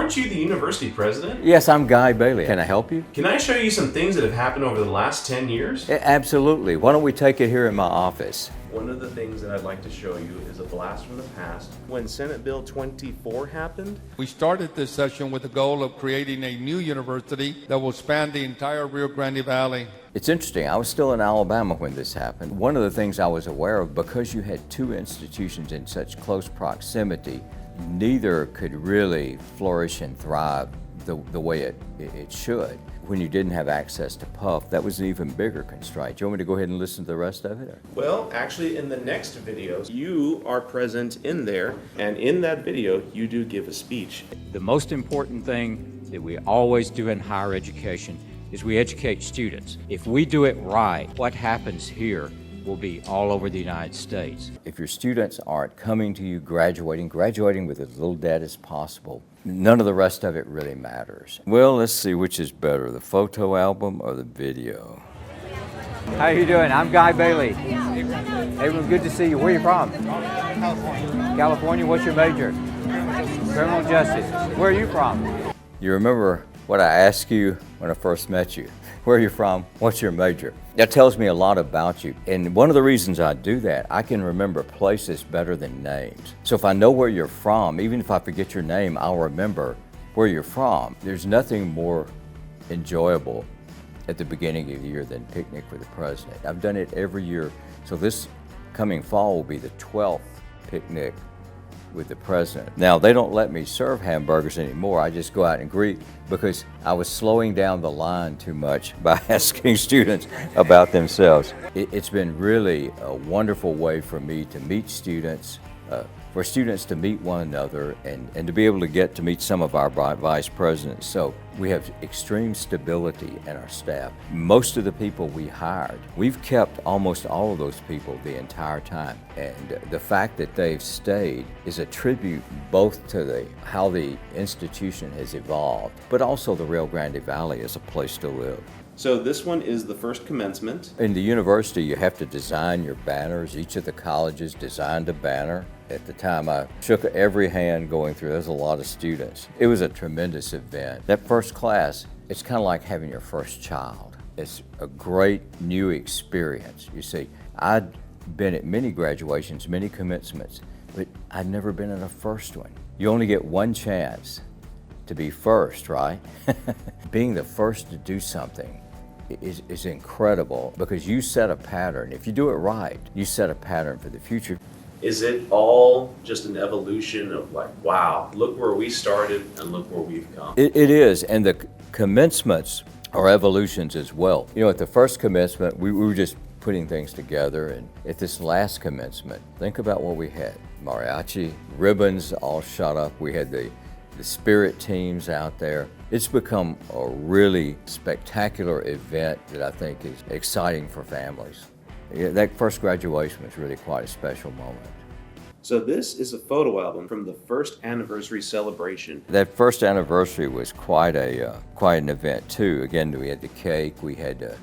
aren't you the university president? Yes, I'm Guy Bailey. Can I help you? Can I show you some things that have happened over the last 10 years? Absolutely. Why don't we take it here in my office? One of the things that I'd like to show you is a blast from the past. When Senate Bill 24 happened, we started this session with the goal of creating a new university that will span the entire Rio Grande Valley. It's interesting. I was still in Alabama when this happened. One of the things I was aware of, because you had two institutions in such close proximity, neither could really flourish and thrive the way it should. When you didn't have access to PUF, that was an even bigger constraint. Do you want me to go ahead and listen to the rest of it? Well, actually, in the next video, you are present in there, and in that video, you do give a speech. The most important thing that we always do in higher education is we educate students. If we do it right, what happens here will be all over the United States. If your students aren't coming to you graduating with as little debt as possible, none of the rest of it really matters. Well, let's see which is better, the photo album or the video. How you doing? I'm Guy Bailey. Everyone, good to see you. Where are you from? California. California, what's your major? Criminal justice. Where are you from? You remember what I asked you when I first met you? Where are you from? What's your major? That tells me a lot about you. And one of the reasons I do that, I can remember places better than names. So if I know where you're from, even if I forget your name, I'll remember where you're from. There's nothing more enjoyable at the beginning of the year than picnic with the president. I've done it every year. So this coming fall will be the 12th picnic with the president. Now, they don't let me serve hamburgers anymore. I just go out and greet because I was slowing down the line too much by asking students about themselves. It's been really a wonderful way for me to meet students, for students to meet one another and to be able to get to meet some of our vice presidents. So we have extreme stability in our staff. Most of the people we hired, we've kept almost all of those people the entire time. And the fact that they've stayed is a tribute both to how the institution has evolved, but also the Rio Grande Valley as a place to live. So this one is the first commencement. In the university, you have to design your banners. Each of the colleges designed a banner. At the time, I shook every hand going through. There's a lot of students. It was a tremendous event. That first class, it's kind of like having your first child. It's a great new experience. You see, I'd been at many graduations, many commencements, but I'd never been in a first one. You only get one chance to be first, right? Being the first to do something is incredible because you set a pattern. If you do it right, you set a pattern for the future. Is it all just an evolution of like, wow, look where we started and look where we've come? It is, and the commencements are evolutions as well. You know, at the first commencement, we were just putting things together, and at this last commencement, think about what we had. Mariachi, ribbons all shot up. We had the spirit teams out there. It's become a really spectacular event that I think is exciting for families. That first graduation was really quite a special moment. So this is a photo album from the first anniversary celebration. That first anniversary was quite an event too. Again, we had the cake, we had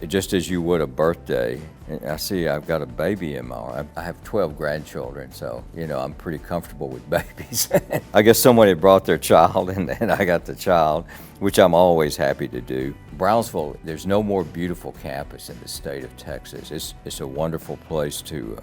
just as you would a birthday. And I see I've got a baby in my arm. I have 12 grandchildren, so you know I'm pretty comfortable with babies. I guess someone had brought their child and I got the child, which I'm always happy to do. Brownsville, there's no more beautiful campus in the state of Texas. It's a wonderful place to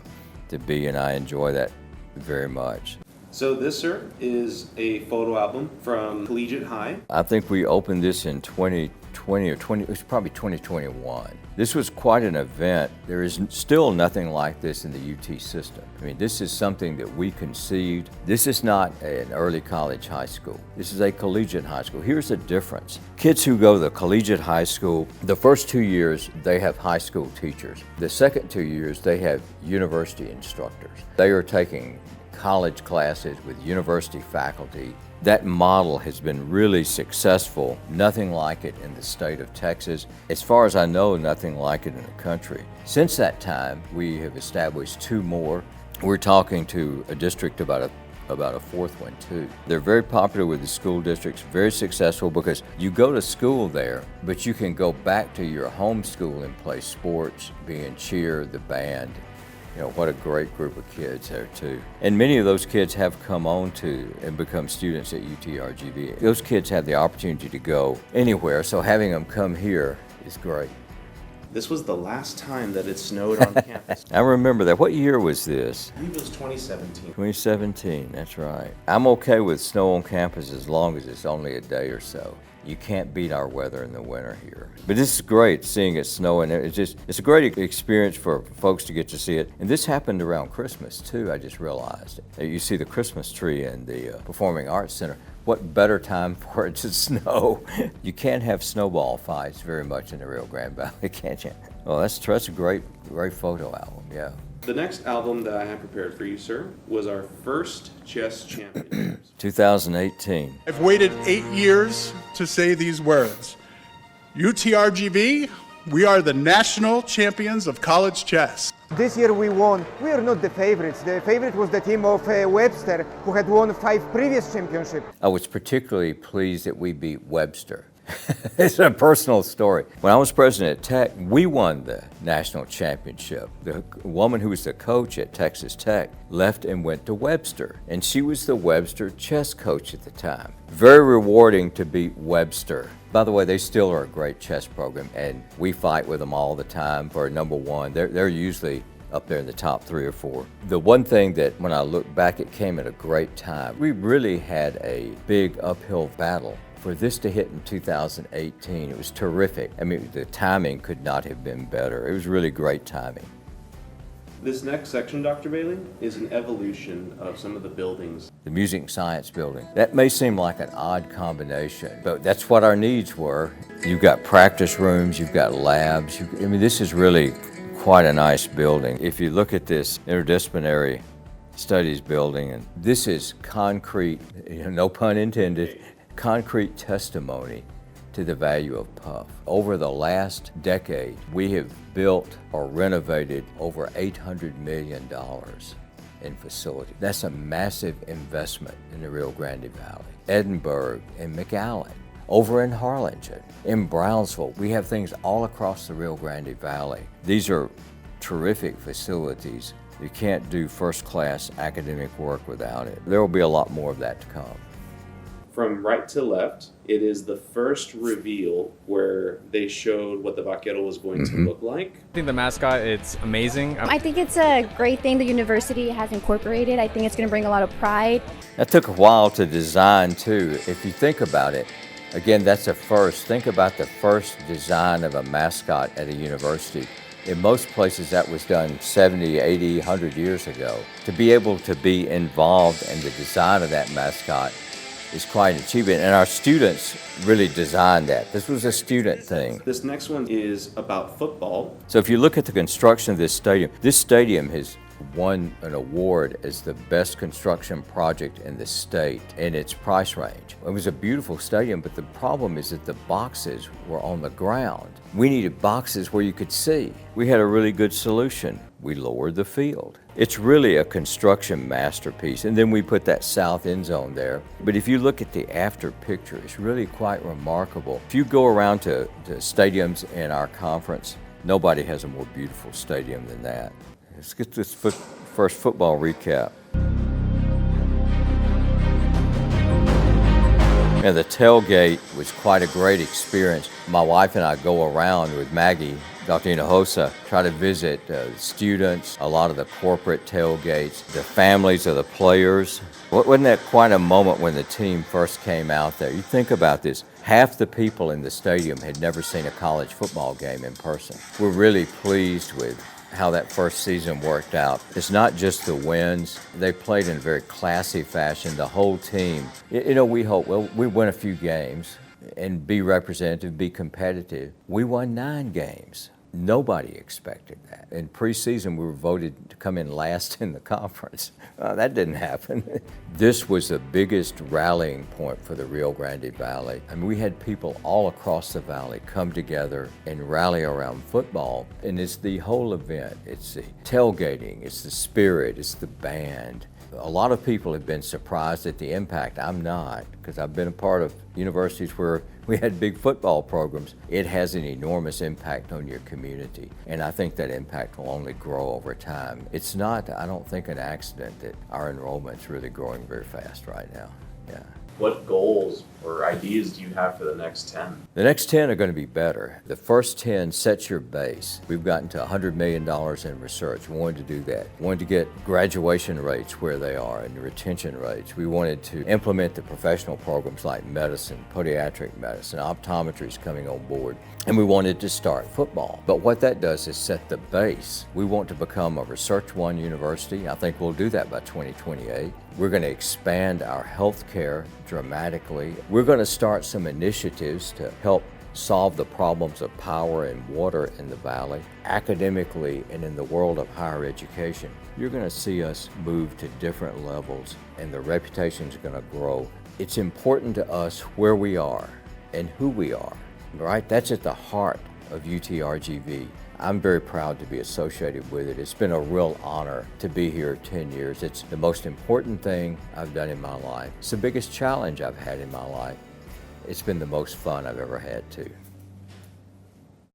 be, and I enjoy that very much. So this, sir, is a photo album from Collegiate High. I think we opened this in 2020 or it was probably 2021. This was quite an event. There is still nothing like this in the UT system. I mean, this is something that we conceived. This is not an early college high school. This is a collegiate high school. Here's the difference. Kids who go to the collegiate high school, the first 2 years, they have high school teachers. The second 2 years, they have university instructors. They are taking college classes with university faculty. That model has been really successful. Nothing like it in the state of Texas. As far as I know, nothing like it in the country. Since that time, we have established 2 more. We're talking to a district about a fourth one too. They're very popular with the school districts, very successful because you go to school there, but you can go back to your home school and play sports, be in cheer, the band. You know, what a great group of kids there too. And many of those kids have come on to and become students at UTRGV. Those kids have the opportunity to go anywhere, so having them come here is great. This was the last time that it snowed on campus. I remember that. What year was this? I believe it was 2017. 2017, that's right. I'm okay with snow on campus as long as it's only a day or so. You can't beat our weather in the winter here. But this is great, seeing it snowing. It's a great experience for folks to get to see it. And this happened around Christmas too, I just realized. You see the Christmas tree in the Performing Arts Center. What better time for it to snow? You can't have snowball fights very much in the Rio Grande Valley, can't you? Well, that's a great photo album, yeah. The next album that I have prepared for you, sir, was our first chess championships. 2018. I've waited 8 years to say these words. UTRGV, we are the national champions of college chess. This year we won. We are not the favorites. The favorite was the team of Webster, who had won 5 previous championships. I was particularly pleased that we beat Webster. It's a personal story. When I was president at Tech, we won the national championship. The woman who was the coach at Texas Tech left and went to Webster, and she was the Webster chess coach at the time. Very rewarding to beat Webster. By the way, they still are a great chess program, and we fight with them all the time for number one. They're usually up there in the top 3 or 4. The one thing that when I look back, it came at a great time. We really had a big uphill battle. For this to hit in 2018, it was terrific. I mean, the timing could not have been better. It was really great timing. This next section, Dr. Bailey, is an evolution of some of the buildings. The Music and Science Building. That may seem like an odd combination, but that's what our needs were. You've got practice rooms, you've got labs. I mean, this is really quite a nice building. If you look at this interdisciplinary studies building, and this is concrete, no pun intended, concrete testimony to the value of Puff. Over the last decade, we have built or renovated over $800 million in facilities. That's a massive investment in the Rio Grande Valley. Edinburg and McAllen. Over in Harlingen, in Brownsville, we have things all across the Rio Grande Valley. These are terrific facilities. You can't do first-class academic work without it. There will be a lot more of that to come. From right to left, it is the first reveal where they showed what the vaquero was going to look like. I think the mascot, it's amazing. I think it's a great thing the university has incorporated. I think it's going to bring a lot of pride. That took a while to design too. If you think about it, again, that's a first. Think about the first design of a mascot at a university. In most places that was done 70, 80, 100 years ago. To be able to be involved in the design of that mascot is quite an achievement, and our students really designed that. This was a student thing. This next one is about football. So if you look at the construction of this stadium has won an award as the best construction project in the state in its price range. It was a beautiful stadium, but the problem is that the boxes were on the ground. We needed boxes where you could see. We had a really good solution. We lowered the field. It's really a construction masterpiece, and then we put that south end zone there. But if you look at the after picture, it's really quite remarkable. If you go around to stadiums in our conference, nobody has a more beautiful stadium than that. Let's get this first football recap. And the tailgate was quite a great experience. My wife and I go around with Maggie, Dr. Hinojosa, try to visit students, a lot of the corporate tailgates, the families of the players. Wasn't that quite a moment when the team first came out there? You think about this. Half the people in the stadium had never seen a college football game in person. We're really pleased with how that first season worked out. It's not just the wins. They played in a very classy fashion, the whole team. You know, we hope, well, we win a few games and be representative, be competitive. We won 9 games. Nobody expected that. In preseason, we were voted to come in last in the conference. That didn't happen. This was the biggest rallying point for the Rio Grande Valley. I mean, we had people all across the valley come together and rally around football. And it's the whole event. It's the tailgating, it's the spirit, it's the band. A lot of people have been surprised at the impact. I'm not, because I've been a part of universities where we had big football programs. It has an enormous impact on your community, and I think that impact will only grow over time. It's not, I don't think, an accident that our enrollment's really growing very fast right now. Yeah. What goals or ideas do you have for the next 10? The next 10 are going to be better. The first 10 sets your base. We've gotten to $100 million in research. We wanted to do that. We wanted to get graduation rates where they are and the retention rates. We wanted to implement the professional programs like medicine, podiatric medicine, optometry is coming on board. And we wanted to start football. But what that does is set the base. We want to become a Research One university. I think we'll do that by 2028. We're going to expand our health care dramatically. We're going to start some initiatives to help solve the problems of power and water in the valley. Academically and in the world of higher education, you're going to see us move to different levels, and the reputation's going to grow. It's important to us where we are and who we are, right? That's at the heart of UTRGV. I'm very proud to be associated with it. It's been a real honor to be here 10 years. It's the most important thing I've done in my life. It's the biggest challenge I've had in my life. It's been the most fun I've ever had too.